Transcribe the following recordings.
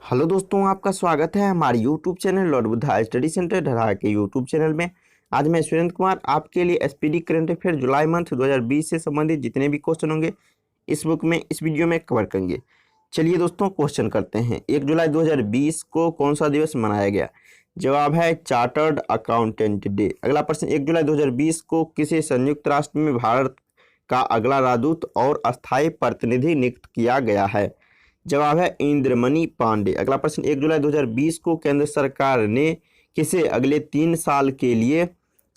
Hello दोस्तों, आपका स्वागत है हमारे YouTube channel Lord Buddha study centre Dhara के यूट्यूब चैनल में। आज मैं सुरेंद्र कुमार आपके लिए एसपीडी करंट अफेयर जुलाई मंथ 2020 से संबंधित जितने भी क्वेश्चन होंगे इस वीडियो में कवर करेंगे। चलिए दोस्तों, क्वेश्चन करते हैं। 1 जुलाई 2020 को कौन सा दिवस मनाया गया? जवाब है चार्टर्ड अकाउंटेंट डे। अगला प्रश्न, 1 जुलाई 2020 को किसे संयुक्त राष्ट्र में भारत का अगला राजदूत और अस्थायी प्रतिनिधि नियुक्त किया गया है? जवाब है इंद्रमणि पांडे। अगला प्रश्न, 1 जुलाई 2020 को केंद्र सरकार ने किसे अगले 3 साल के लिए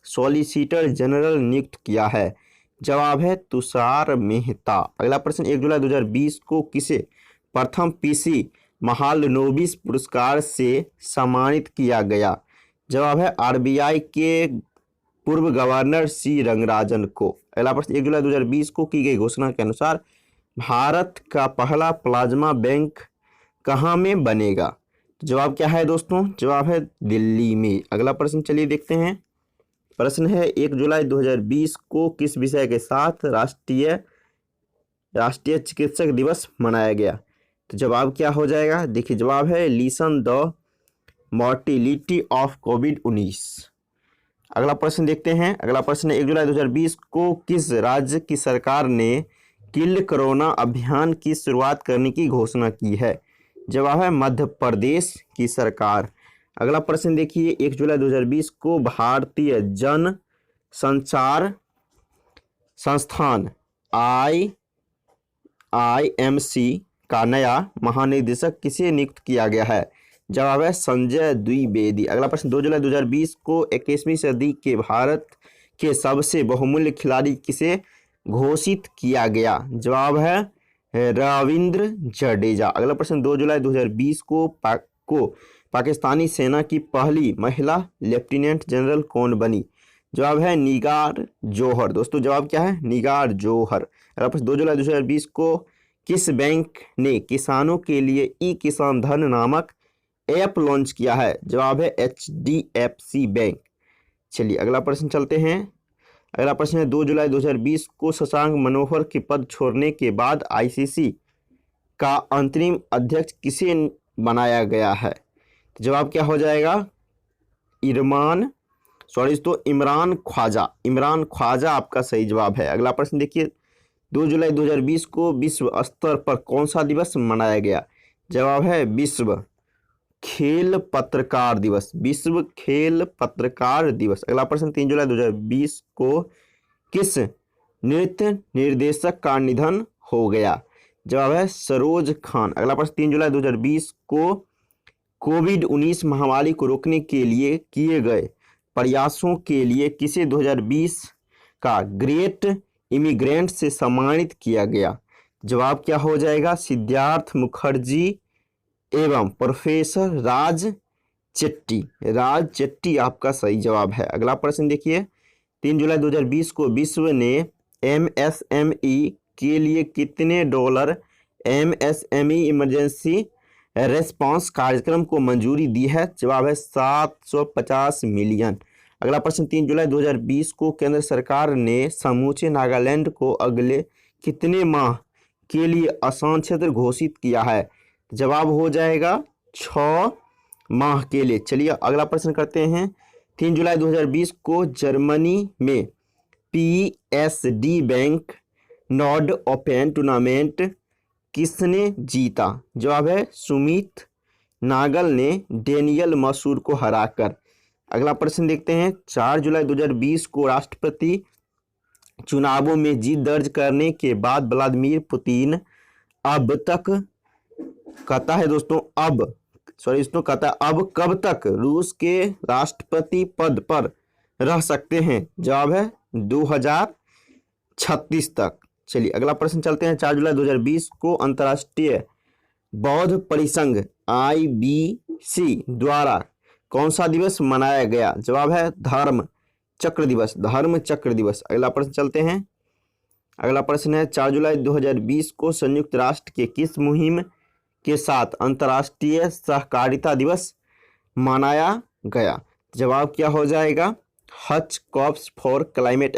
सॉलिसिटर जनरल नियुक्त किया है? जवाब है तुषार मेहता। अगला प्रश्न, 1 जुलाई 2020 को किसे प्रथम पीसी महालनोबिस पुरस्कार से सम्मानित किया गया? जवाब है आरबीआई के पूर्व गवर्नर सी रंगराजन को। अगला प्रश्न, 1 जुलाई 2020 को की गई घोषणा के अनुसार भारत का पहला प्लाज्मा बैंक कहाँ में बनेगा? जवाब क्या है दोस्तों? जवाब है दिल्ली में। अगला प्रश्न चलिए देखते हैं। प्रश्न है, 1 जुलाई 2020 को किस विषय के साथ राष्ट्रीय चिकित्सक दिवस मनाया गया? तो जवाब क्या हो जाएगा? देखिए, जवाब है लिसन द मॉर्टिलिटी ऑफ कोविड-19। अगला प्रश्न देखते हैं। अगला प्रश्न है, 1 जुलाई 2020 को किस राज्य की सरकार ने किल कोरोना अभियान की शुरुआत करने की घोषणा की है? जवाब है मध्य प्रदेश की सरकार। अगला प्रश्न देखिए, 1 जुलाई 2020 को भारतीय जन संचार संस्थान IIMC का नया महानिदेशक किसे नियुक्त किया गया है? जवाब है संजय द्विवेदी। अगला प्रश्न, 2 जुलाई 2020 को 21वीं सदी के भारत के सबसे बहुमूल्य खिलाड़ी किसे घोषित किया गया? जवाब है रविंद्र जडेजा। अगला प्रश्न, 2 जुलाई 2020 को पाकिस्तानी सेना की पहली महिला लेफ्टिनेंट जनरल कौन बनी? जवाब है निगार जौहर। दोस्तों, जवाब क्या है? निगार जौहर। अगला प्रश्न, 2 जुलाई 2020 को किस बैंक ने किसानों के लिए ई किसान धन नामक ऐप लॉन्च किया है? जवाब है HDFC बैंक। चलिए अगला प्रश्न चलते हैं। अगला प्रश्न है, 2 जुलाई 2020 को शशांक मनोहर के पद छोड़ने के बाद ICC का अंतरिम अध्यक्ष किसे बनाया गया है? तो जवाब क्या हो जाएगा? इमरान ख्वाजा आपका सही जवाब है। अगला प्रश्न देखिए, 2 जुलाई 2020 को विश्व स्तर पर कौन सा दिवस मनाया गया? जवाब है विश्व खेल पत्रकार दिवस। विश्व खेल पत्रकार दिवस। अगला प्रश्न, 3 जुलाई 2020 को किस नृत्य निर्देशक का निधन हो गया? जवाब है सरोज खान। अगला प्रश्न, 3 जुलाई 2020 को कोविड-19 महामारी को रोकने के लिए किए गए प्रयासों के लिए किसे 2020 का ग्रेट इमिग्रेंट से सम्मानित किया गया? जवाब क्या हो जाएगा? सिद्धार्थ मुखर्जी एवं प्रोफेसर राज चेट्टी आपका सही जवाब है। अगला प्रश्न देखिए, 3 जुलाई 2020 को विश्व ने MSME के लिए कितने डॉलर MSME इमरजेंसी रेस्पॉन्स कार्यक्रम को मंजूरी दी है? जवाब है 750 मिलियन। अगला प्रश्न, 3 जुलाई 2020 को केंद्र सरकार ने समूचे नागालैंड को अगले कितने माह के लिए आसान क्षेत्र घोषित किया है? जवाब हो जाएगा 6 माह के लिए। चलिए अगला प्रश्न करते हैं। 3 जुलाई 2020 को जर्मनी में PSD bank Nord open tournament किसने जीता? जवाब है सुमित नागल ने डेनियल मसूर को हराकर। अगला प्रश्न देखते हैं। 4 जुलाई 2020 को राष्ट्रपति चुनावों में जीत दर्ज करने के बाद व्लादिमीर पुतिन अब कब तक रूस के राष्ट्रपति पद पर रह सकते हैं? जवाब है 2036 तक। चलिए अगला प्रश्न चलते हैं। 4 जुलाई 2020 को अंतर्राष्ट्रीय बौद्ध परिसंघ IBC द्वारा कौन सा दिवस मनाया गया? जवाब है धर्म चक्र दिवस। अगला प्रश्न चलते हैं। अगला प्रश्न है, 4 जुलाई 2020 को संयुक्त राष्ट्र के किस मुहिम के साथ अंतर्राष्ट्रीय सहकारिता दिवस मनाया गया? जवाब क्या हो जाएगा? Hutch cops for climate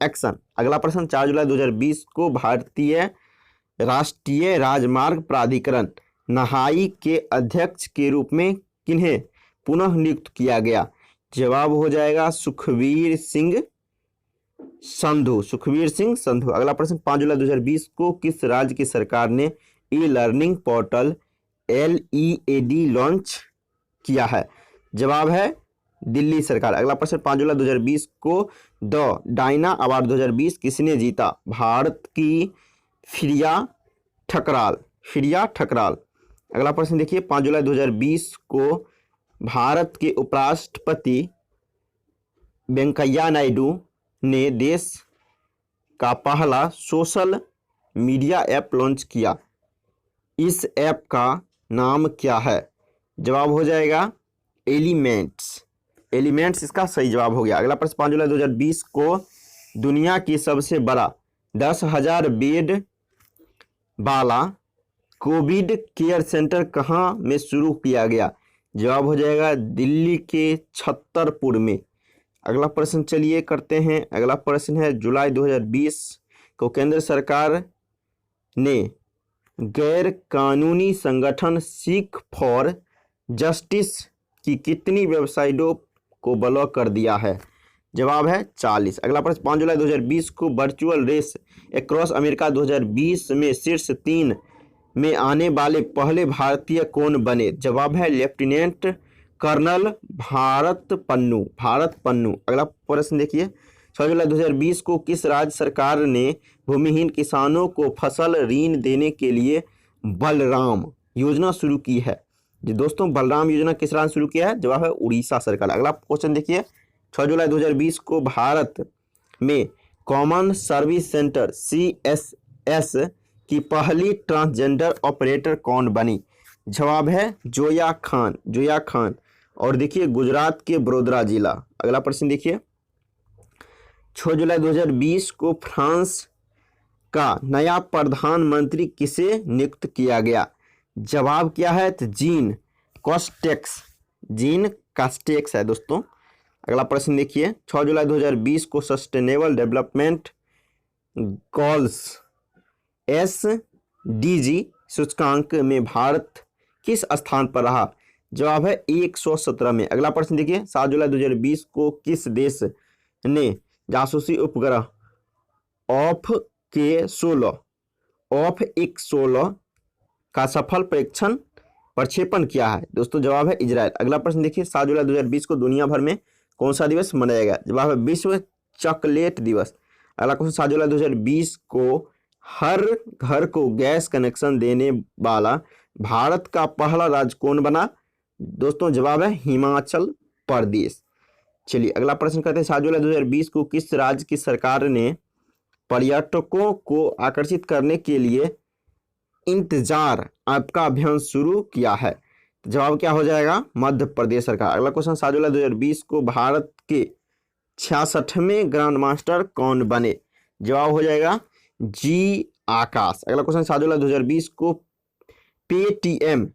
action. अगला प्रश्न, 4 जुलाई 2020 को भारतीय राष्ट्रीय राजमार्ग प्राधिकरण नहाई के अध्यक्ष के रूप में किन्हें पुनः नियुक्त किया गया? जवाब हो जाएगा सुखबीर सिंह संधू। सुखबीर सिंह संधू। अगला प्रश्न, 5 जुलाई 2020 को किस राज्य की सरकार ने e learning portal LEAD launch किया है? जवाब है दिल्ली सरकार। अगला प्रश्न, 5 जुलाई 2020 को द डायना अवार्ड 2020 किसने जीता? भारत की फिरिया ठकराल। फिरिया ठकराल। अगला प्रश्न देखिए, 5 जुलाई 2020 को भारत के उपराष्ट्रपति वेंकैया नायडू ने देश का पहला सोशल मीडिया ऐप लॉन्च किया। इस ऐप का नाम क्या है? जवाब हो जाएगा एलिमेंट्स। एलिमेंट्स इसका सही जवाब हो गया। अगला प्रश्न, 5 जुलाई 2020 को दुनिया की सबसे बड़ा 10,000 बेड वाला कोविड केयर सेंटर कहाँ में शुरू किया गया? जवाब हो जाएगा दिल्ली के छतरपुर में। अगला प्रश्न चलिए करते हैं। अगला प्रश्न है, जुलाई 2020 को केंद्र सरकार ने गैर कानूनी संगठन सिख फॉर जस्टिस की कितनी वेबसाइटों को ब्लॉक कर दिया है? जवाब है 40। अगला प्रश्न, 5 जुलाई 2020 को वर्चुअल रेस अक्रॉस अमेरिका 2020 में शीर्ष 3 में आने वाले पहले भारतीय कौन बने? जवाब है लेफ्टिनेंट कर्नल भारत पन्नू। भारत पन्नू। अगला प्रश्न देखिए, 6 जुलाई 2020 को किस राज्य सरकार ने भूमिहीन किसानों को फसल ऋण देने के लिए बलराम योजना शुरू की है? जी दोस्तों, बलराम योजना किस राज्य शुरू किया है? जवाब है उड़ीसा सरकार। अगला क्वेश्चन देखिए, 6 जुलाई 2020 को भारत में कॉमन सर्विस सेंटर CSS की पहली ट्रांसजेंडर ऑपरेटर कौन बनी? जवाब है जोया खान। जोया खान। और देखिए गुजरात के बड़ोदरा जिला। अगला प्रश्न देखिए, 6 जुलाई 2020 को फ्रांस का नया प्रधानमंत्री किसे नियुक्त किया गया? जवाब क्या है? तो जीन कास्टेक्स। जीन कास्टेक्स है दोस्तों। अगला प्रश्न देखिए, 6 जुलाई 2020 को सस्टेनेबल डेवलपमेंट गोल्स SDG सूचकांक में भारत किस स्थान पर रहा? जवाब है 117 में। अगला प्रश्न देखिए, 7 जुलाई 2020 को किस देश ने जासूसी उपग्रह ऑफ X16 का सफल प्रक्षेपण किया है? दोस्तों जवाब है इजराइल। अगला प्रश्न देखिए, 7 जुलाई 2020 को दुनिया भर में कौन सा दिवस मनाया गया? जवाब है विश्व चॉकलेट दिवस। अगला क्वेश्चन, 7 जुलाई 2020 को हर घर को गैस कनेक्शन देने वाला भारत का पहला राज्य कौन बना? दोस्तों जवाब है हिमाचल प्रदेश। चलिए अगला प्रश्न करते हैं, 7 जुलाई 2020 को किस राज्य की सरकार ने पर्यटकों को आकर्षित करने के लिए इंतजार आपका अभियान शुरू किया है? तो जवाब क्या हो जाएगा? मध्य प्रदेश सरकार। अगला क्वेश्चन, 7 जुलाई 2020 को भारत के 66वें ग्रैंड मास्टर कौन बने? जवाब हो जाएगा जी आकाश। अगला क्वेश्चन, 7 जुलाई 2020 को पेटीएम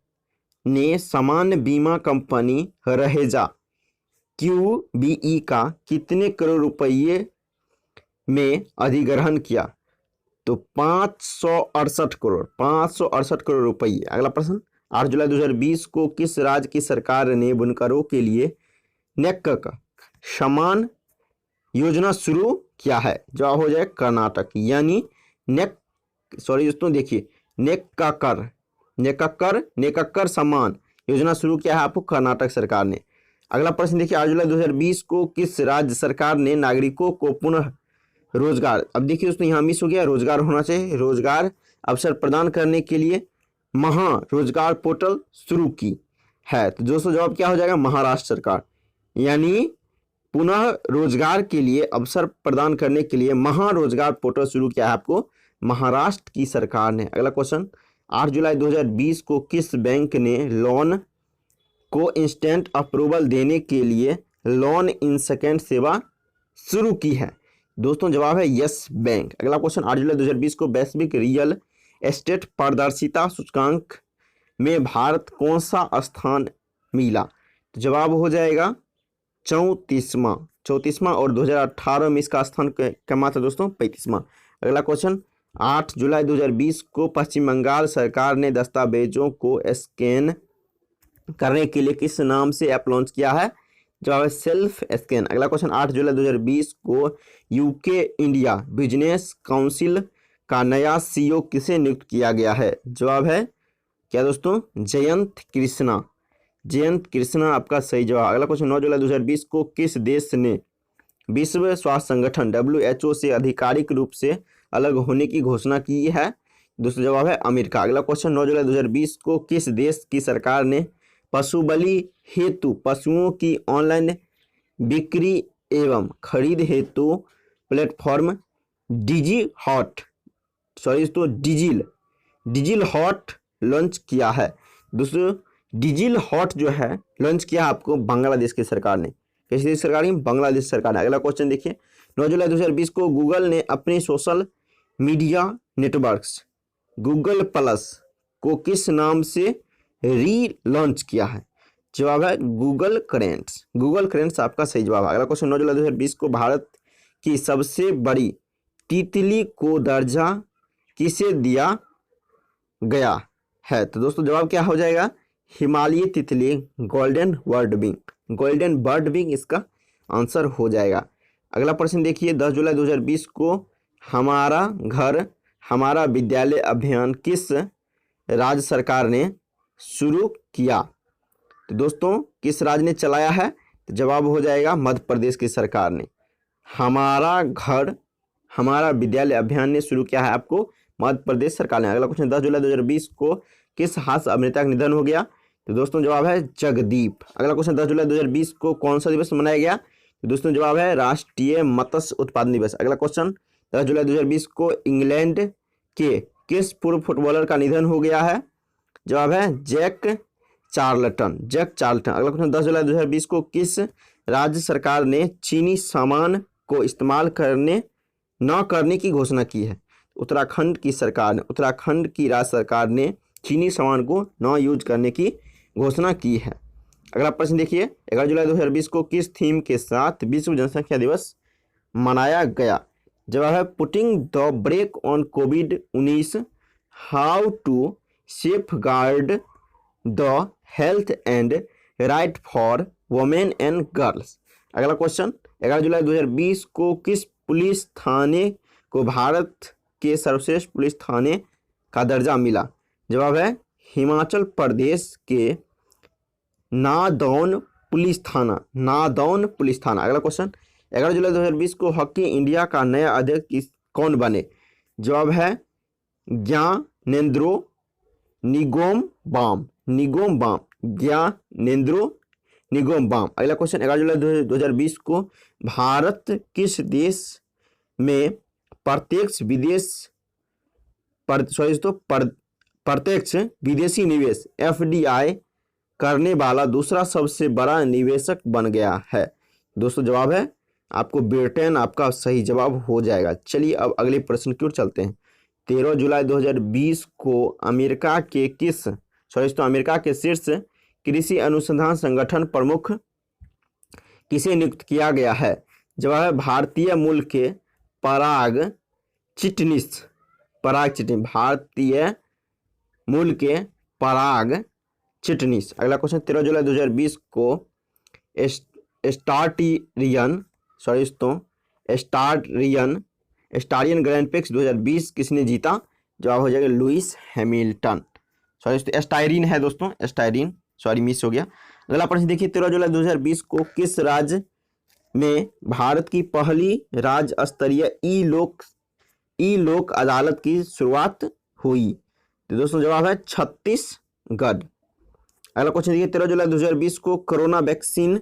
ने सामान्य बीमा कंपनी रहेजा QBE का कितने करोड़ रुपये में अधिग्रहण किया? तो 568 करोड़ रुपये। अगला प्रश्न, 8 जुलाई 2020 को किस राज्य की सरकार ने बुनकरों के लिए नेक सम्मान योजना शुरू किया है? जवाब हो जाए कर्नाटक। यानी दोस्तों देखिए नेकक्कर सम्मान योजना शुरू किया है आपको कर्नाटक सरकार ने। अगला प्रश्न देखिए, 8 जुलाई 2020 को किस राज्य सरकार ने नागरिकों को पुनः रोजगार, अब देखिए दोस्तों यहाँ मिस हो गया, रोजगार होना चाहिए, रोजगार अवसर प्रदान करने के लिए महा रोजगार पोर्टल शुरू की है? तो दोस्तों जवाब क्या हो जाएगा? महाराष्ट्र सरकार। यानी पुनः रोजगार के लिए अवसर प्रदान करने के लिए महा रोजगार पोर्टल शुरू किया है आपको महाराष्ट्र की सरकार ने। अगला क्वेश्चन, 8 जुलाई 2020 को किस बैंक ने लोन को इंस्टेंट अप्रूवल देने के लिए लोन इन सेकेंड सेवा शुरू की है? दोस्तों जवाब है यस बैंक। अगला क्वेश्चन, 8 जुलाई 2020 को वैश्विक रियल एस्टेट पारदर्शिता सूचकांक में भारत कौन सा स्थान मिला? तो जवाब हो जाएगा 34वां और 2018 में इसका स्थान कमा था दोस्तों 35वां। अगला क्वेश्चन, 8 जुलाई 2020 को पश्चिम बंगाल सरकार ने दस्तावेजों को स्कैन करने के लिए किस नाम से ऐप लॉन्च किया है? जवाब है सेल्फ स्कैन। अगला क्वेश्चन, 8 जुलाई 2020 को यूके इंडिया बिजनेस काउंसिल का नया सीईओ किसे नियुक्त किया गया है? जवाब है क्या दोस्तों? जयंत कृष्णा। जयंत कृष्णा आपका सही जवाब। अगला क्वेश्चन, 9 जुलाई 2020 को किस देश ने विश्व स्वास्थ्य संगठन WHO से आधिकारिक रूप से अलग होने की घोषणा की है? दूसरा जवाब है अमेरिका। अगला क्वेश्चन, 9 जुलाई 2020 को किस देश की सरकार ने पशु बलि हेतु पशुओं की ऑनलाइन बिक्री एवं खरीद हेतु प्लेटफॉर्म डिजिल हॉट लॉन्च किया है? दूसरा डिजिल हॉट जो है लॉन्च किया आपको बांग्लादेश की सरकार ने। किस देश सरकार ने? बांग्लादेश सरकार ने। अगला क्वेश्चन देखिए, 9 जुलाई 2020 को गूगल ने अपने social media networks Google plus को किस नाम से री लॉन्च किया है? जवाब है गूगल करेंट्स। गूगल करेंट्स आपका सही जवाब है। अगला क्वेश्चन, 9 जुलाई 2020 को भारत की सबसे बड़ी तितली को दर्जा किसे दिया गया है? तो दोस्तों जवाब क्या हो जाएगा? हिमालयी तितली गोल्डन बर्ड विंग इसका आंसर हो जाएगा। अगला प्रश्न देखिए, 10 जुलाई 2020 को हमारा घर हमारा विद्यालय अभियान किस राज्य सरकार ने शुरू किया? तो दोस्तों किस राज्य ने चलाया है? तो जवाब हो जाएगा मध्य प्रदेश की सरकार ने। हमारा घर हमारा विद्यालय अभियान ने शुरू किया है आपको मध्य प्रदेश सरकार ने। अगला क्वेश्चन, 10 जुलाई 2020 को किस हास्य अभिनेता का निधन हो गया? तो दोस्तों जवाब है जगदीप। अगला क्वेश्चन, 10 जुलाई 2020 को कौन सा दिवस मनाया गया? तो दोस्तों जवाब है राष्ट्रीय मत्स्य उत्पादन दिवस। अगला क्वेश्चन, 10 जुलाई 2020 को इंग्लैंड के किस पूर्व फुटबॉलर का निधन हो गया है? जवाब है जैक चार्ल्टन। अगला क्वेश्चन, 10 जुलाई 2020 को किस राज्य सरकार ने चीनी सामान को इस्तेमाल न करने की घोषणा की है? उत्तराखंड की राज्य सरकार ने चीनी सामान को न यूज करने की घोषणा की है। अगला प्रश्न देखिए, 11 जुलाई 2020 को किस थीम के साथ विश्व जनसंख्या दिवस मनाया गया? जवाब है पुटिंग द ब्रेक ऑन कोविड-19 how to safeguard the health and right for women and girls. अगला क्वेश्चन, 11 जुलाई 2020 को किस पुलिस थाने को भारत के सर्वश्रेष्ठ पुलिस थाने का दर्जा मिला? जवाब है हिमाचल प्रदेश के नादौन पुलिस थाना। अगला क्वेश्चन, 11 जुलाई 2020 को हॉकी इंडिया का नया अध्यक्ष कौन बने? जवाब है ज्ञानेंद्रो निगोमबाम। अगला क्वेश्चन, 11 जुलाई 2020 को भारत किस देश में प्रत्यक्ष विदेशी निवेश FDI करने वाला दूसरा सबसे बड़ा निवेशक बन गया है? दोस्तों जवाब है आपको ब्रिटेन आपका सही जवाब हो जाएगा। चलिए अब अगले प्रश्न की ओर चलते हैं। 13 जुलाई 2020 को अमेरिका के शीर्ष कृषि अनुसंधान संगठन प्रमुख किसे नियुक्त किया गया है? जवाब है भारतीय मूल के पराग चिटनिस। अगला क्वेश्चन, 13 जुलाई 2020 को स्टारियन ग्रैंड प्रिक्स 2020 किसने जीता? जवाब हो जाएगा लुइस हैमिल्टन। स्टायरिन है दोस्तों, मिस हो गया। अगला प्रश्न देखिए, 13 जुलाई 2020 को किस राज्य में भारत की पहली राज्य स्तरीय ई लोक अदालत की शुरुआत हुई? तो दोस्तों जवाब है छत्तीसगढ़। अगला क्वेश्चन देखिए, 13 जुलाई 2020 को कोरोना वैक्सीन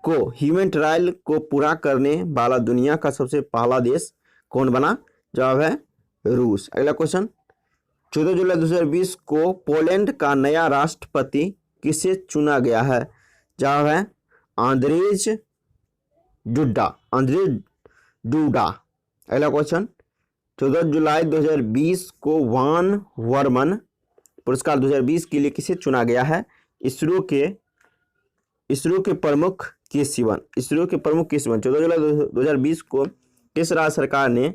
को ह्यूमन ट्रायल को पूरा करने वाला दुनिया का सबसे पहला देश कौन बना? जवाब है रूस। अगला क्वेश्चन, 14 जुलाई 2020 को पोलैंड का नया राष्ट्रपति किसे चुना गया है? जवाब है आंद्रेज डूडा। अगला क्वेश्चन, 14 जुलाई 2020 को वान वर्मन पुरस्कार 2020 के लिए किसे चुना गया है? इसरो के प्रमुख के सिवन। 14 जुलाई 2020 को किस राज्य सरकार ने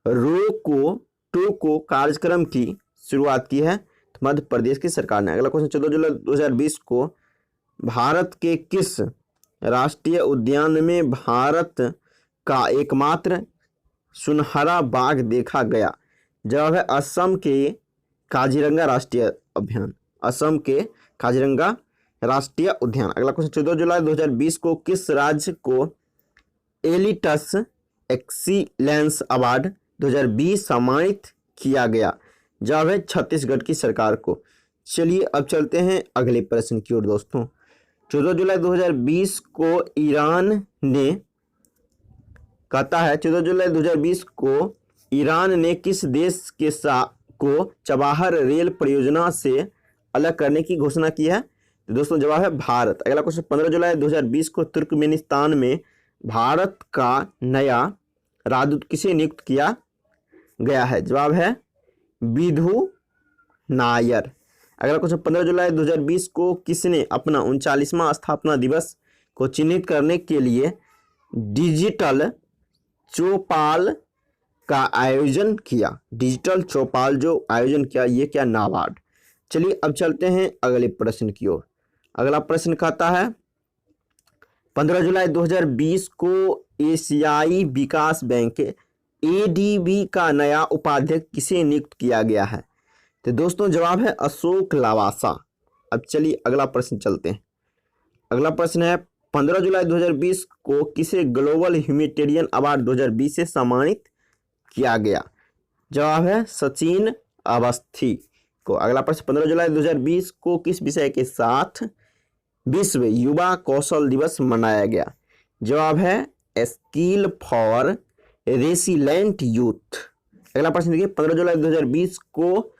रो को 2 को कार्यक्रम की शुरुआत की है? तो मध्य प्रदेश की सरकार ने। अगला क्वेश्चन, 14 जुलाई 2020 को भारत के किस राष्ट्रीय उद्यान में भारत का एकमात्र सुनहरा बाघ देखा गया? जवाब है असम के काजीरंगा राष्ट्रीय अभ्यान, असम के काजीरंगा राष्ट्रीय उद्यान। अगला क्वेश्चन, 14 जुलाई 2020 को किस राज्य को एलिटस एक्सीलेंस अवार्ड 2020 सम्मानित किया गया? जवाब है छत्तीसगढ़ की सरकार को। चलिए अब चलते हैं अगले प्रश्न की ओर दोस्तों। 14 जुलाई 2020 को ईरान ने कहता है 14 जुलाई 2020 को ईरान ने किस देश के साथ को चबाहर रेल परियोजना से अलग करने की घोषणा की है? तो दोस्तों जवाब है भारत। अगला क्वेश्चन, 15 जुलाई 2020 को तुर्कमेनिस्तान में भारत का नया राजदूत किसे नियुक्त किया गया है? जवाब है विधु नायर। अगला क्वेश्चन, 15 जुलाई 2020 को किसने अपना 39वां स्थापना दिवस को चिन्हित करने के लिए डिजिटल चौपाल का आयोजन किया? डिजिटल चौपाल जो आयोजन किया ये क्या? नाबार्ड। चलिए अब चलते हैं अगले प्रश्न की ओर। अगला प्रश्न कहता है 15 जुलाई 2020 को एशियाई विकास बैंक एडीबी का नया उपाध्यक्ष किसे नियुक्त किया गया है? तो दोस्तों जवाब है अशोक लावासा। अब चलिए अगला प्रश्न चलते हैं। अगला प्रश्न है 15 जुलाई 2020 को किसे ग्लोबल ह्यूमैनिटेरियन अवार्ड 2020 से सम्मानित किया गया? जवाब है सचिन अवस्थी को। अगला प्रश्न, 15 जुलाई 2020 को किस विषय के साथ विश्व युवा कौशल दिवस मनाया गया? जवाब है स्किल फॉर रेसिलेंट यूथ। अगला प्रश्न देखिए, 15 जुलाई 2020 को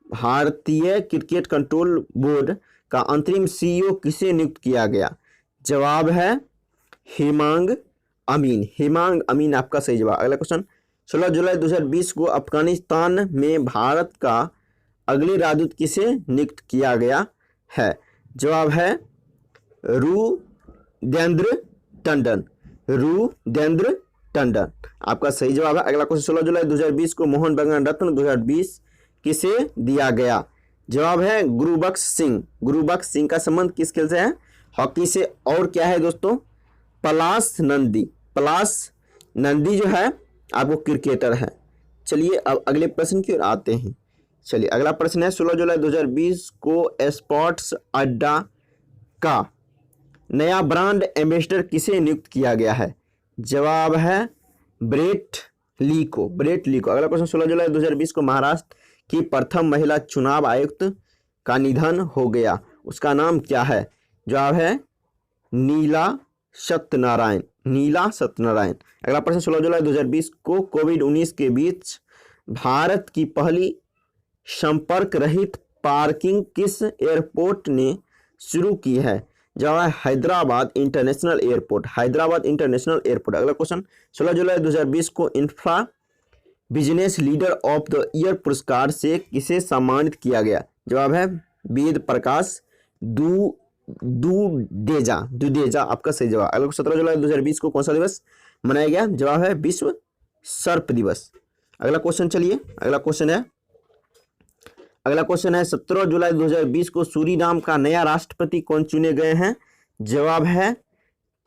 भारतीय क्रिकेट कंट्रोल बोर्ड का अंतरिम सीईओ किसे नियुक्त किया गया? जवाब है हेमांग अमीन। हेमांग अमीन आपका सही जवाब। अगला क्वेश्चन, 16 जुलाई 2020 को अफगानिस्तान में भारत का अगले राजदूत किसे नियुक्त किया गया है? जवाब है रुदेंद्र टंडन। रुदेंद्र टंडन आपका सही जवाब है। अगला क्वेश्चन, 16 जुलाई 2020 को मोहन बागान रत्न 2020 किसे दिया गया? जवाब है गुरुबख्श सिंह। गुरुबख्श सिंह का संबंध किस खेल से है? हॉकी से। और क्या है दोस्तों? पलाश नंदी। पलाश नंदी जो है आपको क्रिकेटर है। चलिए अब अगले प्रश्न की ओर आते हैं। चलिए अगला प्रश्न है 16 जुलाई 2020 को स्पोर्ट्स अड्डा का नया ब्रांड एम्बेसडर किसे नियुक्त किया गया है? जवाब है ब्रेट ली को। ब्रेट ली को। अगला प्रश्न, 16 जुलाई 2020 को महाराष्ट्र की प्रथम महिला चुनाव आयुक्त का निधन हो गया, उसका नाम क्या है? जवाब है नीला सत्यनारायण। नीला सत्यनारायण। अगला प्रश्न, 16 जुलाई 2020 को कोविड-19 के बीच भारत की पहली संपर्क रहित पार्किंग किस एयरपोर्ट ने शुरू की है? जवाब है Hyderabad international airport. Hyderabad international airport. अगला क्वेश्चन, 16 जुलाई 2020 को infra business leader of the year पुरस्कार से किसे सम्मानित किया गया? जवाब है वेद प्रकाश दुडेजा आपका सही जवाब। अगला 17 जुलाई 2020 को कौन सा दिवस मनाया गया? जवाब है विश्व सर्प दिवस। अगला क्वेश्चन चलिए अगला क्वेश्चन है 17 जुलाई 2020 को सूरीनाम का नया राष्ट्रपति कौन चुने गए हैं? जवाब है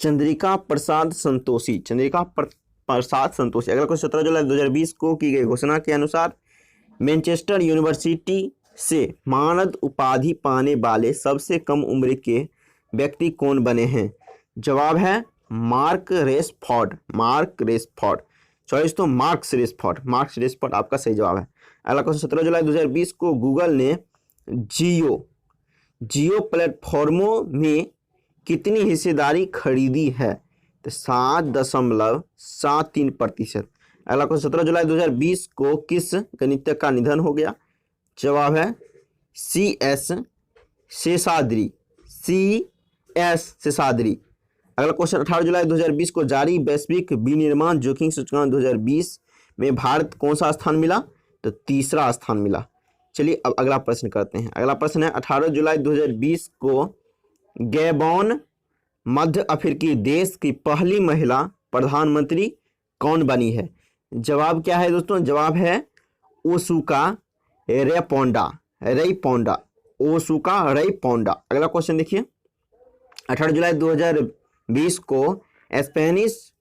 चंद्रिका प्रसाद संतोषी। चंद्रिका प्रसाद संतोषी। अगला क्वेश्चन, 17 जुलाई 2020 को की गई घोषणा के अनुसार मैनचेस्टर यूनिवर्सिटी से मानद उपाधि पाने वाले सबसे कम उम्र के व्यक्ति कौन बने हैं? जवाब है मार्क रेशफोर्ड। मार्क रेशफोर्ड। चॉइस तो मार्क्स रेशफोर्ड। मार्क्स रेशफोर्ड आपका सही जवाब है। अगला क्वेश्चन, 17 जुलाई 2020 को गूगल ने जियो प्लेटफॉर्मों में कितनी हिस्सेदारी खरीदी है? तो 7.73%। अगला क्वेश्चन, 17 जुलाई 2020 को किस गणितज्ञ का निधन हो गया? जवाब है CS शेषाद्री। अगला क्वेश्चन, 18 जुलाई 2020 को जारी वैश्विक विनिर्माण जोखिम सूचकांक 2020 में भारत कौन सा स्थान मिला? तो तीसरा स्थान मिला। चलिए अब अगला प्रश्न करते हैं। अगला प्रश्न है 18 जुलाई 2020 को गैबोन मध्य अफ्रीकी देश की पहली महिला प्रधानमंत्री कौन बनी है? जवाब क्या है दोस्तों? जवाब है ओसुका रेपोंडा, ओसुका रेपोंडा। अगला क्वेश्चन देखिए, 18 जुलाई 2020 को Spanish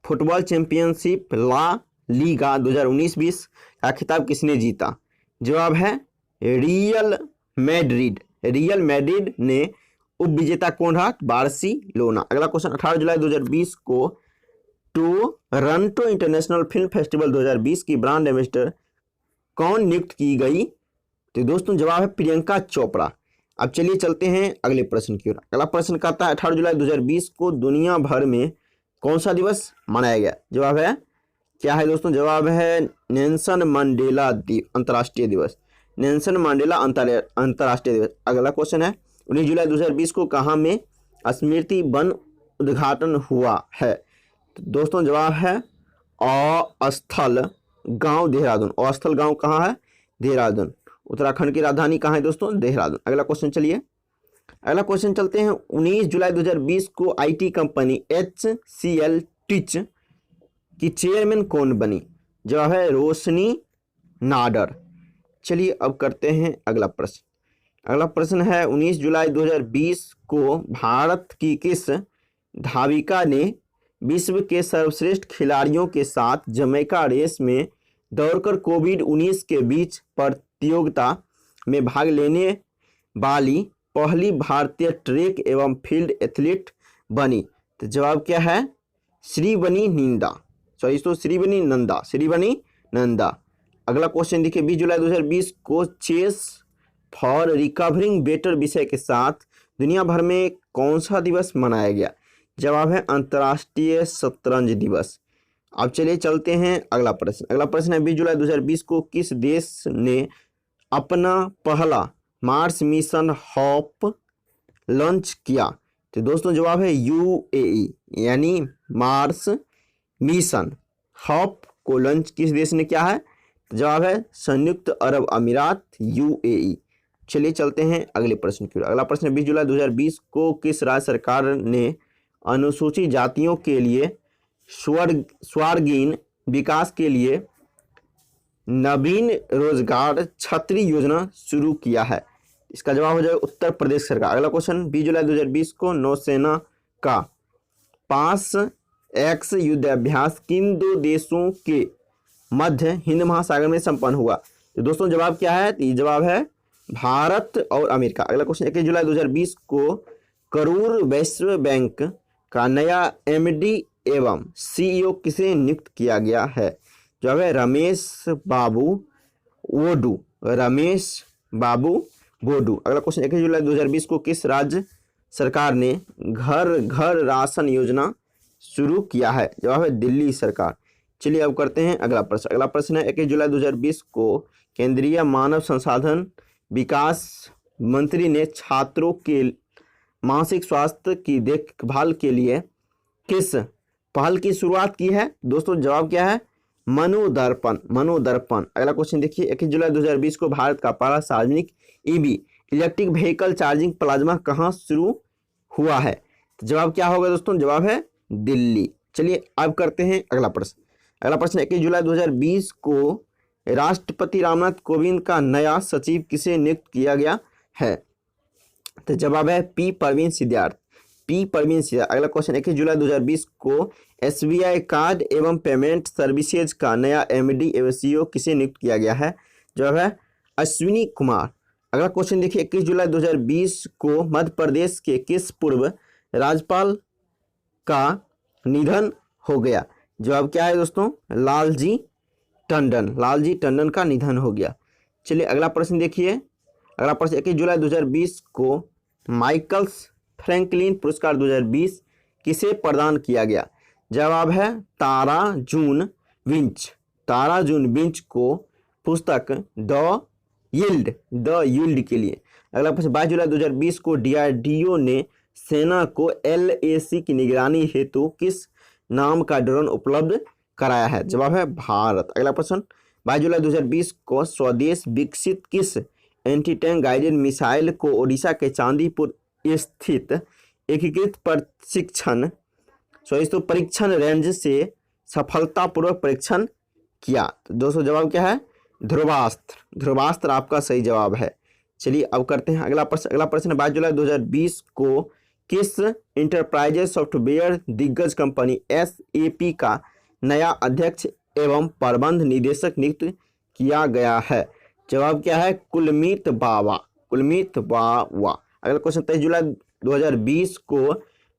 football championship La Liga 2019-20 का खिताब किसने जीता? जवाब है रियल मैड्रिड ने। उप विजेता कौन रहा? बार्सिलोना। अगला क्वेश्चन, 18 जुलाई 2020 को टोरंटो इंटरनेशनल फिल्म फेस्टिवल 2020 की ब्रांड एम्बेसडर कौन नियुक्त की गई? तो दोस्तों जवाब है प्रियंका चोपड़ा। अब चलिए चलते हैं अगले प्रश्न की ओर। अगला प्रश्न कहता है 18 जुलाई 2020 को दुनिया भर में कौन सा दिवस मनाया गया? जवाब है क्या है दोस्तों? जवाब है नेल्सन मंडेला अंतर्राष्ट्रीय दिवस, नेल्सन मंडेला अंतर्राष्ट्रीय दिवस। अगला क्वेश्चन है 19 जुलाई 2020 को कहाँ में स्मृति वन उद्घाटन हुआ है? तो दोस्तों जवाब है अस्थल गांव देहरादून। अस्थल गांव कहाँ है? देहरादून। उत्तराखंड की राजधानी कहाँ है दोस्तों? देहरादून। अगला क्वेश्चन चलिए, अगला क्वेश्चन चलते हैं 19 जुलाई 2020 को आईटी कंपनी HCL टिच की चेयरमैन कौन बनी? जवाब है रोशनी नाडर। चलिए अब करते हैं अगला प्रश्न। अगला प्रश्न है 19 जुलाई 2020 को भारत की किस धाविका ने विश्व के सर्वश्रेष्ठ खिलाड़ियों के साथ जमैका रेस में दौड़कर कोविड-19 के बीच प्रतियोगिता में भाग लेने वाली पहली भारतीय ट्रैक एवं फील्ड एथलीट बनी? तो जवाब क्या है? श्रीवनी नंदा। अगला क्वेश्चन देखिए, 20 जुलाई 2020 को चेस फॉर रिकवरिंग बेटर विषय के साथ दुनिया भर में कौन सा दिवस मनाया गया? जवाब है अंतर्राष्ट्रीय शतरंज दिवस। अब चलिए चलते हैं अगला प्रश्न। अगला प्रश्न है 20 जुलाई 2020 को किस देश ने अपना पहला मार्स मिशन हॉप लॉन्च किया? तो दोस्तों जवाब है UAE, यानी मार्स मिशन हॉप को लॉन्च किस देश ने किया है? जवाब है संयुक्त अरब अमीरात UAE। चलिए चलते हैं अगले प्रश्न की ओर। अगला प्रश्न है 20 जुलाई 2020 को किस राज्य सरकार ने अनुसूचित जातियों के लिए स्वर्गीन विकास के लिए नवीन रोजगार छतरी योजना शुरू किया है? इसका जवाब हो जाएगा उत्तर प्रदेश सरकार। अगला क्वेश्चन, 20 जुलाई 2020 को नौसेना का 5X युद्धाभ्यास किन दो देशों के मध्य हिंद महासागर में संपन्न हुआ? तो दोस्तों जवाब क्या है? तो जवाब है भारत और अमेरिका। अगला क्वेश्चन, 21 जुलाई 2020 को करूर वैश्व बैंक का नया MD एवं CEO किसे नियुक्त किया गया है? जवाब है रमेश बाबू बोडू। अगला क्वेश्चन, 21 जुलाई 2020 को किस राज्य सरकार ने घर घर राशन योजना शुरू किया है? जवाब है दिल्ली सरकार। चलिए अब करते हैं अगला प्रश्न। अगला प्रश्न है 21 जुलाई 2020 को केंद्रीय मानव संसाधन विकास मंत्री ने छात्रों के मानसिक स्वास्थ्य की देखभाल के लिए किस पहल की शुरुआत की है? दोस्तों जवाब क्या है? मनोदर्पण। अगला क्वेश्चन देखिए, 21 जुलाई 2020 को भारत का पहला सार्वजनिक EV electric vehicle charging plasma कहाँ शुरू हुआ है? तो जवाब क्या होगा दोस्तों? जवाब है दिल्ली। चलिए अब करते हैं अगला प्रश्न। अगला प्रश्न, 21 जुलाई 2020 को राष्ट्रपति रामनाथ कोविंद का नया सचिव किसे नियुक्त किया गया है? तो जवाब है पी परवीन सिद्धार्थ। अगला क्वेश्चन, 21 जुलाई 2020 को SBI कार्ड एवं पेमेंट सर्विसेज का नया MD एवं CEO किसे नियुक्त किया गया है? जवाब है अश्विनी कुमार। अगला क्वेश्चन देखिए, 21 जुलाई 2020 को मध्य प्रदेश के किस पूर्व राज्यपाल का निधन हो गया? जवाब क्या है दोस्तों? लालजी टंडन का निधन हो गया। चलिए अगला प्रश्न देखिए। अगला प्रश्न, 21 जुलाई 2020 को माइकल्स फ्रैंकलिन पुरस्कार 2020 किसे प्रदान किया गया? जवाब है तारा जून विंच को पुस्तक द यील्ड के लिए। अगला प्रश्न, 22 जुलाई 2020 को DRDO ने सेना को LAC की निगरानी हेतु किस नाम का ड्रोन उपलब्ध कराया है? जवाब है भारत। अगला प्रश्न, 22 जुलाई 2020 को स्वदेश विकसित किस एंटी टैंक गाइडेड मिसाइल को ओडिशा के चांदीपुर स्थित एकीकृत परीक्षण रेंज से सफलतापूर्वक परीक्षण किया? तो दोस्तों जवाब क्या है? ध्रुवास्त्र, ध्रुवास्त्र आपका सही जवाब है। चलिए अब करते हैं अगला प्रश्न। अगला प्रश्न 22 जुलाई 2020 को किस इंटरप्राइजेज सॉफ्टवेयर दिग्गज कंपनी SAP का नया अध्यक्ष एवं प्रबंध निदेशक नियुक्त किया गया है? जवाब क्या है? कुलमीत बावा, कुलमीत बावा। अगला क्वेश्चन 23 जुलाई 2020 को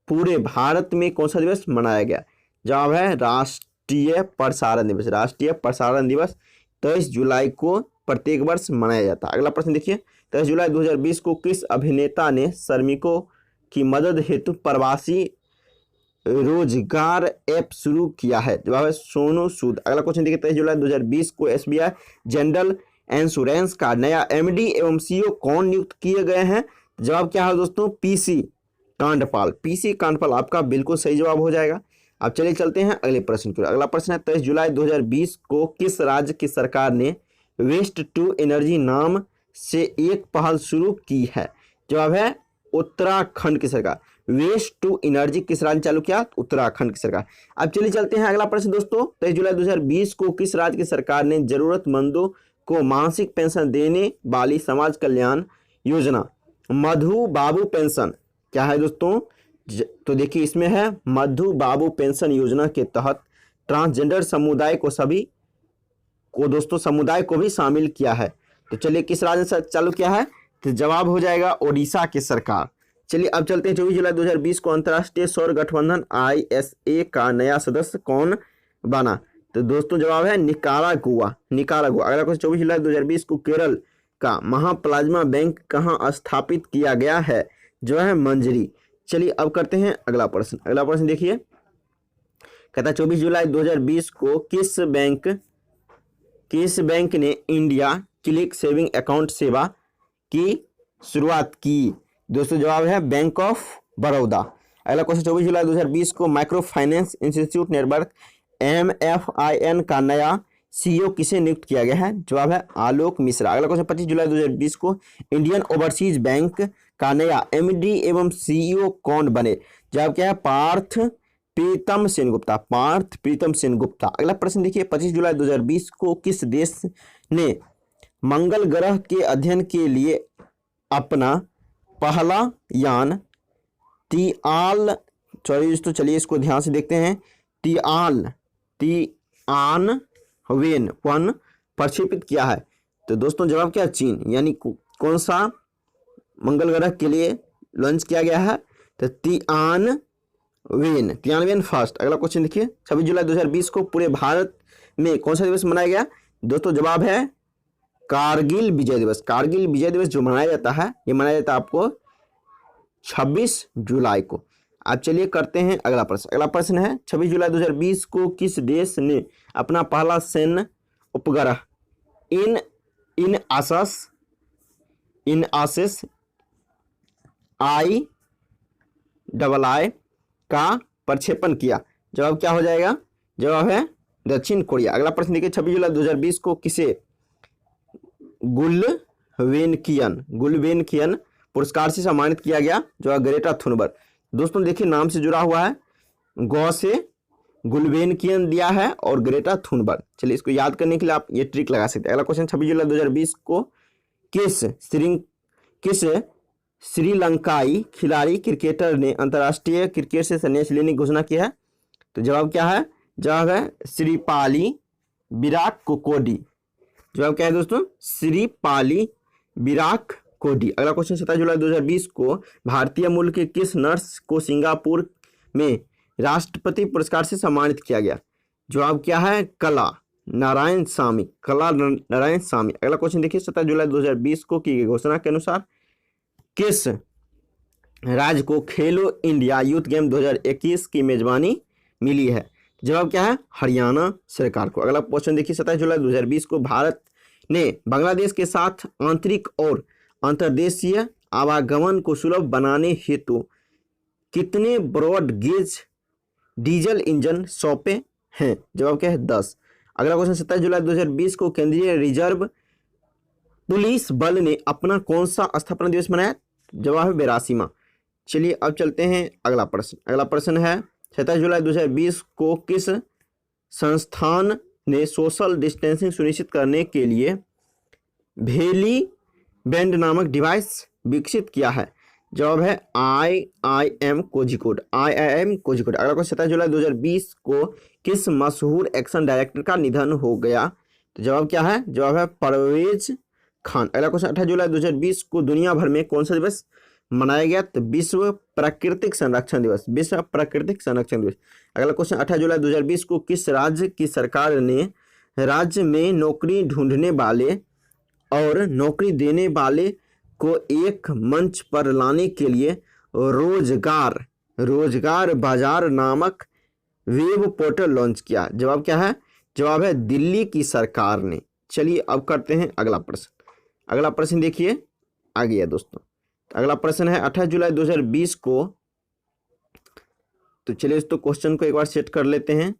पूरे भारत में कौन सा दिवस मनाया गया? जवाब है राष्ट्रीय प्रसारण दिवस। राष्ट्रीय प्रसारण दिवस 23 जुलाई को प्रत्येक वर्ष मनाया जाता है। अगला प्रश्न देखिए, 23 जुलाई 2020 को किस अभिनेता ने श्रमिकों की मदद हेतु प्रवासी रोजगार ऐप शुरू किया है? जवाब है सोनू सूद। अगला क्वेश्चन देखिए, 23 जुलाई 2020 को SBI जनरल इंश्योरेंस का नया MD एवं CEO कौन नियुक्त किए गए हैं? जवाब क्या है दोस्तों? PC कांडपाल। PC कांडपाल आपका बिल्कुल सही जवाब हो जाएगा। अब चलिए चलते हैं अगले प्रश्न की ओर। अगला प्रश्न है, 23 जुलाई 2020 को किस राज्य की सरकार ने वेस्ट टू एनर्जी नाम से एक पहल शुरू की है? जवाब है उत्तराखंड की सरकार। वेस्ट टू एनर्जी किस राज्य चालू किया? उत्तराखंड की सरकार। अब चलिए चलते हैं अगला प्रश्न दोस्तों, 23 जुलाई 2020 को किस राज्य की सरकार ने जरूरतमंदों को मासिक पेंशन देने वाली समाज कल्याण योजना मधु बाबू पेंशन, क्या है दोस्तों? तो देखिए इसमें है मधु बाबू पेंशन योजना के तहत ट्रांसजेंडर समुदाय को सभी को दोस्तों समुदाय को भी शामिल किया है। तो चलिए किस राज्य से चालू किया है? तो जवाब हो जाएगा ओडिशा की सरकार। चलिए अब चलते हैं 24 जुलाई 2020 को अंतर्राष्ट्रीय सौर गठबंधन ISA का नया सदस्य कौन बना? तो दोस्तों जवाब है निकारागुआ, निकारागुआ। अगला क्वेश्चन, 24 जुलाई 2020 को केरल का महाप्लाज्मा बैंक कहाँ स्थापित किया गया है? जो है मंजरी। चलिए अब करते हैं अगला प्रश्न। अगला प्रश्न देखिए, कहता है 24 जुलाई 2020 को किस बैंक ने इंडिया क्लिक सेविंग अकाउंट सेवा की शुरुआत की? दोस्तों जवाब है बैंक ऑफ बड़ौदा। अगला क्वेश्चन, 24 जुलाई 2020 को micro finance institute network MFIN का नया CEO किसे नियुक्त किया गया है? जवाब है आलोक मिश्रा। अगला क्वेश्चन, 25 जुलाई 2020 को इंडियन ओवरसीज बैंक का नया MD एवं CEO कौन बने? जवाब क्या है? पार्थ प्रीतम सेनगुप्ता, पार्थ प्रीतम सेनगुप्ता। अगला प्रश्न देखिए, 25 जुलाई 2020 को किस देश ने मंगल ग्रह के अध्ययन के लिए अपना पहला यान चलिए इसको ध्यान से देखते हैं, तिआनवेन-1 प्रक्षेपित किया है? तो दोस्तों जवाब क्या? चीन। यानी कौन सा मंगल ग्रह के लिए लॉन्च किया गया है? तो तिआनवेन फर्स्ट। अगला क्वेश्चन देखिए, 26 जुलाई 2020 को पूरे भारत में कौन सा दिवस मनाया गया? दोस्तों जवाब है कारगिल विजय दिवस। कारगिल विजय दिवस जो मनाया जाता है, ये मनाया जाता है आपको 26 जुलाई को। अब चलिए करते हैं अगला प्रश्न। अगला प्रश्न है, 26 जुलाई 2020 को किस देश ने अपना पहला सैन्य उपग्रह इन आसिस II का प्रक्षेपण किया? जवाब क्या हो जाएगा? जवाब है दक्षिण कोरिया। अगला प्रश्न देखिए, 26 जुलाई 2020 को किसे गुल्वेनकियन पुरस्कार से सम्मानित किया गया? जो है ग्रेटा थुनबर्ग। दोस्तों देखिए नाम से जुड़ा हुआ है, गौ से गुल्वेनकियन दिया है और ग्रेटा थुनबर्ग। चलिए इसको याद करने के लिए आप ये ट्रिक लगा सकते हैं। अगला क्वेश्चन, 26 जुलाई 2020 को किस श्रीलंकाई खिलाड़ी क्रिकेटर ने अंतर्राष्ट्रीय क्रिकेट से संन्यास लेने की घोषणा की है? तो जवाब क्या है? जवाब है श्रीपाली विराट कोहली। जवाब क्या है दोस्तों? श्रीपाली विराट कोहली। अगला क्वेश्चन, 27 जुलाई 2020 को भारतीय मूल के किस नर्स को सिंगापुर में राष्ट्रपति पुरस्कार से सम्मानित किया गया? जवाब क्या है? कला नारायण स्वामी। अगला क्वेश्चन देखिए, 27 जुलाई 2020 को की गई घोषणा के अनुसार किस राज्य को खेलो इंडिया यूथ गेम 2021 की मेजबानी मिली है? जवाब क्या है? हरियाणा सरकार को। अगला क्वेश्चन देखिए, 27 जुलाई 2020 को भारत ने बांग्लादेश के साथ आंतरिक और अंतर्देशीय आवागमन को सुलभ बनाने हेतु कितने ब्रॉड गेज डीजल इंजन सौंपे हैं? जवाब क्या है? 10। अगला क्वेश्चन, 27 जुलाई 2020 को केंद्रीय रिजर्व पुलिस बल ने अपना कौन सा स्थापना दिवस मनाया? जवाब है 82वां। चलिए अब चलते हैं अगला प्रश्न। अगला प्रश्न है, 27 जुलाई 2020 को किस संस्थान ने सोशल डिस्टेंसिंग सुनिश्चित करने के लिए भेली बैंड नामक डिवाइस विकसित किया है? जवाब है IIM कोझिकोड। अगला क्वेश्चन, 27 जुलाई 2020 को किस मशहूर एक्शन डायरेक्टर का निधन हो गया? तो जवाब क्या है? जवाब है परवेज खान। अगला क्वेश्चन, 28 जुलाई 2020 को दुनिया भर में कौन सा दिवस मनाया गया? तो विश्व प्राकृतिक संरक्षण दिवस। विश्व प्राकृतिक संरक्षण दिवस। अगला क्वेश्चन, 28 जुलाई 2020 को किस राज्य की सरकार ने राज्य में नौकरी ढूंढने वाले और नौकरी देने वाले को एक मंच पर लाने के लिए रोजगार बाजार नामक वेब पोर्टल लॉन्च किया? जवाब क्या है? जवाब है दिल्ली की सरकार ने। चलिए अब करते हैं अगला प्रश्न। अगला प्रश्न देखिए आ गया दोस्तों। अगला प्रश्न है 28 जुलाई 2020 को, तो चलिए दोस्तों क्वेश्चन को एक बार सेट कर लेते हैं।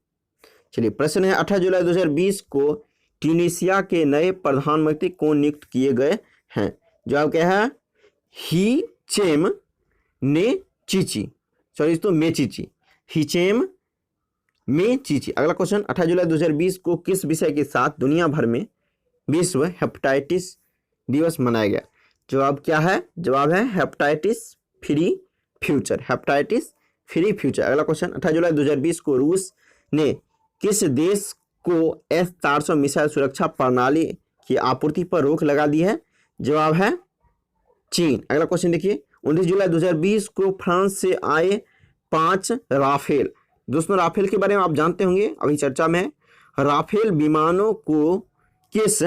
चलिए प्रश्न है 28 जुलाई 2020 को ट्यूनीशिया के नए प्रधानमंत्री कौन नियुक्त किए गए हैं? जवाब क्या है? हिचेम मेचीची। अगला क्वेश्चन, 28 जुलाई 2020 को किस विषय के साथ दुनिया भर में विश्व हेपेटाइटिस दिवस मनाया गया? जवाब क्या है? जवाब है हेपेटाइटिस फ्री फ्यूचर। अगला क्वेश्चन, 28 जुलाई 2020 को रूस ने किस देश को S-400 मिसाइल सुरक्षा प्रणाली की आपूर्ति पर रोक लगा दी है? जवाब है चीन। अगला क्वेश्चन देखिए, 29 जुलाई 2020 को फ्रांस से आए 5 राफेल। दोस्तों राफेल के बारे में आप जानते होंगे, अभी चर्चा में है। राफेल विमानों को किस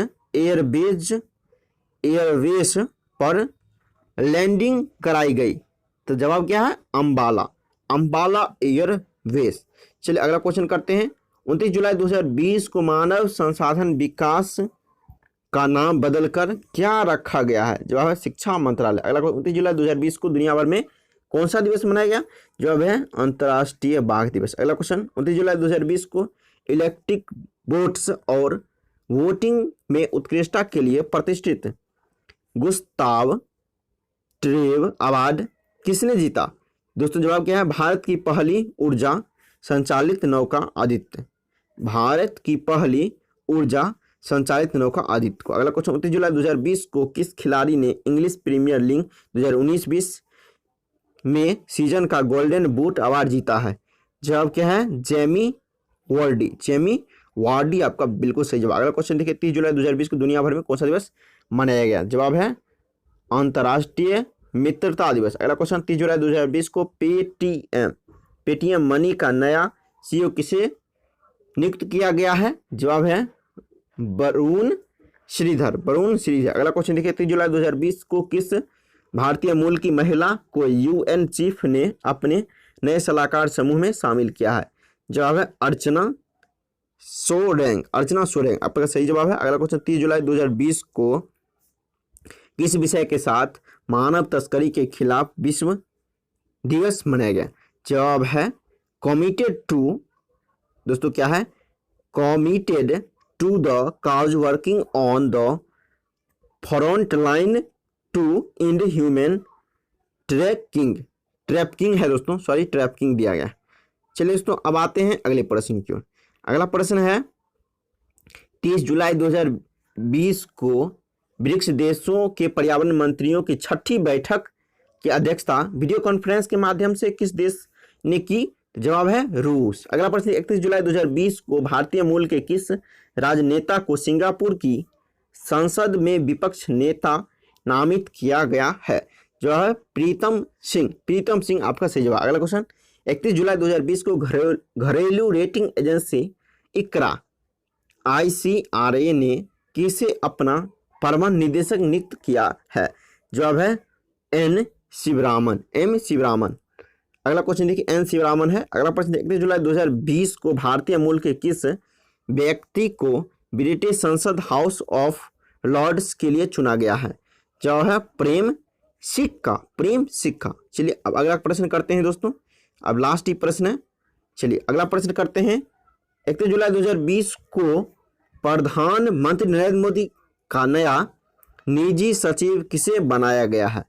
एयरवेस पर लैंडिंग कराई गई? तो जवाब क्या है? अंबाला एयरवेस। चलिए अगला क्वेश्चन करते हैं। 29 जुलाई 2020 को मानव संसाधन विकास का नाम बदलकर क्या रखा गया है? जवाब है शिक्षा मंत्रालय। अगला 29 जुलाई 2020 को दुनिया भर में कौन सा दिवस मनाया गया? जवाब है अंतर्राष्ट्रीय बाघ दिवस। अगला क्वेश्चन, 29 जुलाई 2020 को इलेक्ट्रिक बोट्स और वोटिंग में उत्कृष्टता के लिए प्रतिष्ठित गुस्ताव ट्रेव अवार्ड किसने जीता? दोस्तों जवाब क्या है? भारत की पहली ऊर्जा संचालित नौका आदित्य। को। अगला क्वेश्चन, 29 जुलाई 2020 को किस खिलाड़ी ने इंग्लिश प्रीमियर लीग 2019-20 में सीजन का गोल्डन बूट अवार्ड जीता है? जवाब क्या है? जेमी वार्डी आपका बिल्कुल सही जवाब। अगला क्वेश्चन देखिए, 30 जुलाई 2020 को दुनिया भर में कौन सा दिवस मनाया गया? जवाब है अंतर्राष्ट्रीय मित्रता दिवस। अगला क्वेश्चन, 30 जुलाई 2020 को पेटीएम मनी का नया CEO किसे नियुक्त किया गया है? जवाब है वरुण श्रीधर। अगला क्वेश्चन देखिए, 30 जुलाई 2020 को किस भारतीय मूल की महिला को UN चीफ ने अपने नए सलाहकार समूह में शामिल किया है? जवाब है अर्चना सोरेंग। आपका सही जवाब है। अगला क्वेश्चन, 30 जुलाई 2020 को किस विषय के साथ मानव तस्करी के खिलाफ विश्व दिवस मनाया गया? जवाब है कमिटेड टू। दोस्तों क्या है? Committed to the cause working on the front line to end human trafficking है दोस्तों, ट्रैफिकिंग दिया गया। चलिए दोस्तों अब आते हैं अगले प्रश्न की ओर। अगला प्रश्न है 30 जुलाई 2020 को ब्रिक्स देशों के पर्यावरण मंत्रियों की 6ठी बैठक की अध्यक्षता वीडियो कॉन्फ्रेंस के माध्यम से किस देश ने की? जवाब है रूस। अगला प्रश्न, 31 जुलाई 2020 को भारतीय मूल के किस राजनेता को सिंगापुर की संसद में विपक्ष नेता नामित किया गया है? जो है प्रीतम सिंह आपका सही जवाब। अगला क्वेश्चन, 31 जुलाई 2020 को घरेलू रेटिंग एजेंसी इकरा ICRA ने किसे अपना प्रबंध निदेशक नियुक्त किया है? जवाब है M शिवरामन। अगला क्वेश्चन देखिए, N शिवरामन है। अगला प्रश्न, 31 जुलाई 2020 को भारतीय मूल के किस व्यक्ति को ब्रिटिश संसद हाउस ऑफ लॉर्ड्स के लिए चुना गया है? जवाब है प्रेम सिक्का। चलिए अब अगला प्रश्न करते हैं दोस्तों, अब लास्ट ही प्रश्न है। चलिए अगला प्रश्न करते हैं, 31 जुलाई 2020 को प्रधानमंत्री नरेंद्र मोदी का नया निजी सचिव किसे बनाया गया है?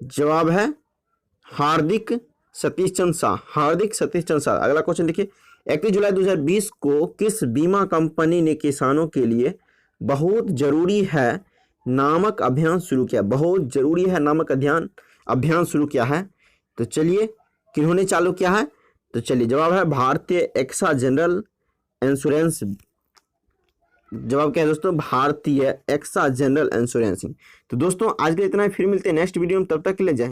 जवाब है हार्दिक सतीश चंद्र शाह। अगला क्वेश्चन देखिए, 31 जुलाई 2020 को किस बीमा कंपनी ने किसानों के लिए बहुत जरूरी है नामक अभियान शुरू किया? बहुत जरूरी है नामक अभियान शुरू किया है। तो चलिए, किन्होंने चालू किया है? तो चलिए, जवाब है भारतीय एक्सा जनरल इंश्योरेंस। जवाब क्या है दोस्तों? भारतीय एक्सा जनरल इंश्योरेंसिंग। तो दोस्तों आज के लिए इतना ही, फिर मिलते हैं नेक्स्ट वीडियो में, तब तक के लिए जय।